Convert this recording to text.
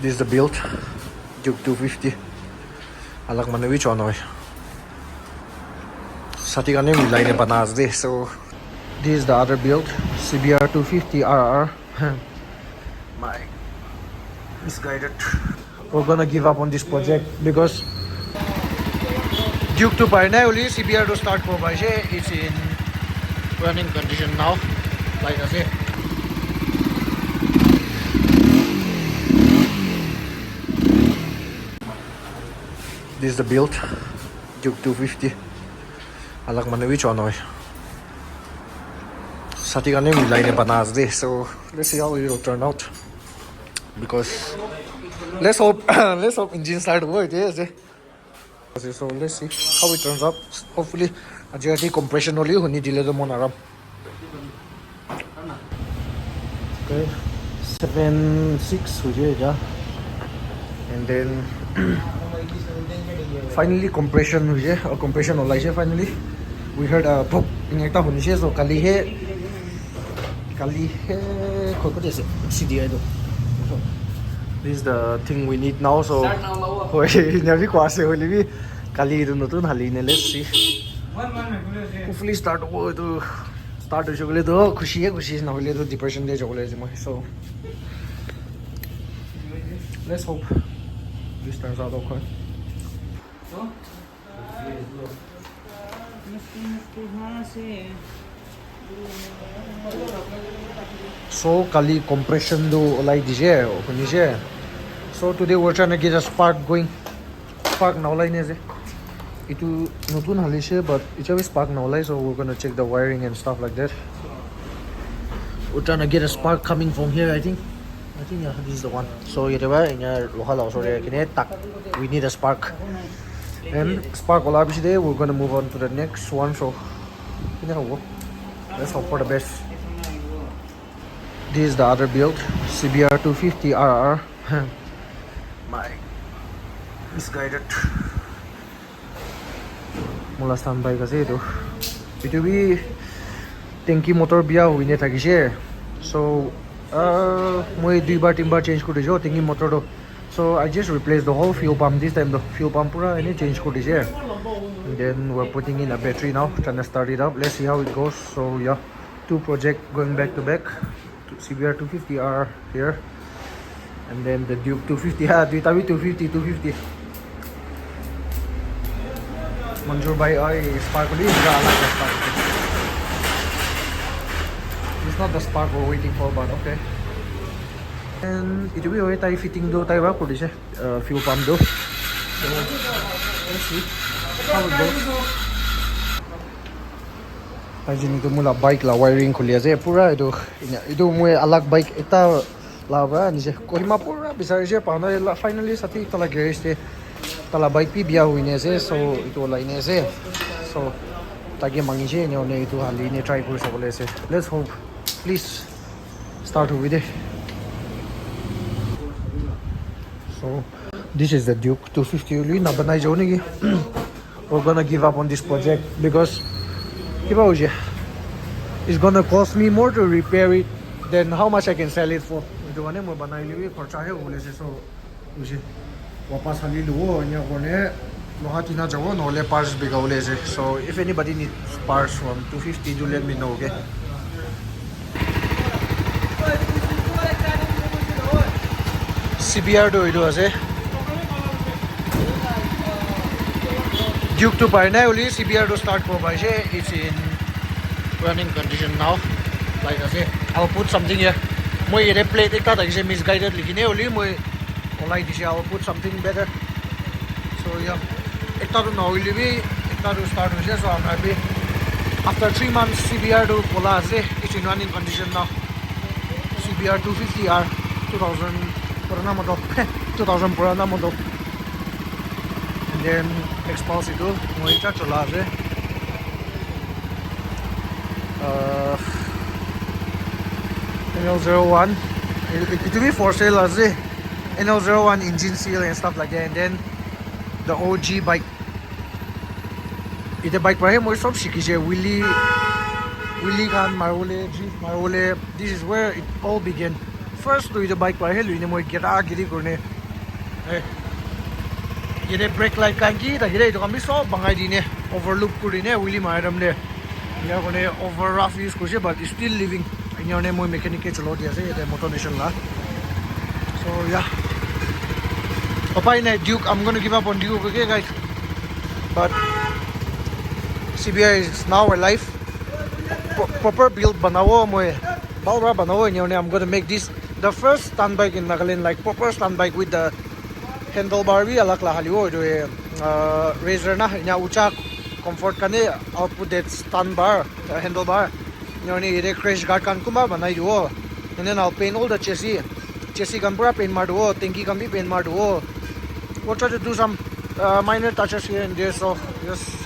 This is the build, Duke 250. Alak man which one hoy. Sati ka name line banas de. So this is the other build, CBR 250 RR. My misguided. We're gonna give up on this project because Duke 2 parna only CBR to start for by it's in running condition now. Like I say. This is the build, Duke 250. Alak man which one hoy. Sati ka name line banas de. So let's see how it will turn out. Because let's hope engine start work. Yes. So let's see how it turns out. Hopefully, ajati compression only huni delay the mon aram. Okay, 7.6 huje ja, and then finally compression huje, compression olai che finally. We heard a pop in ekta huni che, so kali he khoi ko jese CDI do. This is the thing we need now. So hoi never kwase holi bi kali do notun hali ne. Let's see. Hopefully start ho to start ho jogole to khushi na hole to depression de jogole je moi. So let's hope this turns out okay. So kali compression do olai dije huni je. So today we're trying to get a spark going. Spark na olai ne je. Itu notun halishe, but it's always spark na olai, so we're gonna check the wiring and stuff like that. We're trying to get a spark coming from here. I think yeah, this is the one. So yeteba inya loha la osore kine tak we need a spark. And spark ola today we're gonna move on to the next one. So let's hope for the best. This is the other build, CBR 250 RR. My misguided. Mula standby kasi ito. Ito bi tanki motor biya huine thakise. So moi 2 bar 3 bar change kori jo tanki motor do. So I just replaced the whole fuel pump this time. The fuel pump pura change kori je. And then we're putting in a battery now, trying to start it up. Let's see how it goes. So yeah, 2 projects going back to back. CBR 250 are here, and then the Duke 250. Duitabi 250. Manjur bhai ay spark ulit ka like spark. It's not the spark we're waiting for, but okay. And it will be tayo fitting do tayo ba kuri siya fuel pump do. So let's see how it goes. Ajini to mula bike la wiring khuli ase pura itu moi alag bike eta lava nije kohima pura bisari je pauna finally sati tala garage te tala bike pi bia huine ase. So itu line ase, so tagi mangi je ne itu hali ne try kuri sabole ase. Let's hope, please start with it. So this is the Duke 250 only na banai jo ni. We're gonna give up on this project because it's gonna cost me more to repair it than how much I can sell it for. So if anybody needs parts from 250, do let me know, okay? CBR do idu ase. Duke 2 parna only CBR to start for by it's in running condition now. Like I say, I'll put something here. Moi yere plate ekta thakise misguided likine only moi olai dise. I'll put something better. So yeah, ekta to now will be ekta to start hoise. So I'm happy. After 3 months CBR to kola ase, it's in running condition now. CBR 250R 2000 purana model 2000 purana model. And then expulse it to moi cha chola ase. NL01 it will be for sale as a NL01 engine seal and stuff like that. And then the OG bike, ite bike pra he moi sob shikise Willie Khan Marole G Marole. This is where it all began. first lui the bike par he lui ne moi gira giri kurne eh yede brake light kan ki ta hire to kami so bangai di ne overlook kurine wheelie maram ne ya kone over rough use kurse but still living inyone moi mechanic ke chalo dia ase yede motor nation la so yeah Opai Duke, I'm gonna give up on Duke, okay guys. But CBR is now alive. Proper build banawo moe. Balra banawo nyone. I'm gonna make this the first stunt bike in Nagaland, like proper stunt bike with the handlebar bi alak la haliwo do razor na nya ucha comfort kane output that stunt bar handlebar. Nyone ide crash guard kan kuma banai do. And then I'll paint all the chassis. Chassis kan pura paint mar do, tanki kan bi paint mar do. We'll try to do some minor touches here and there, so just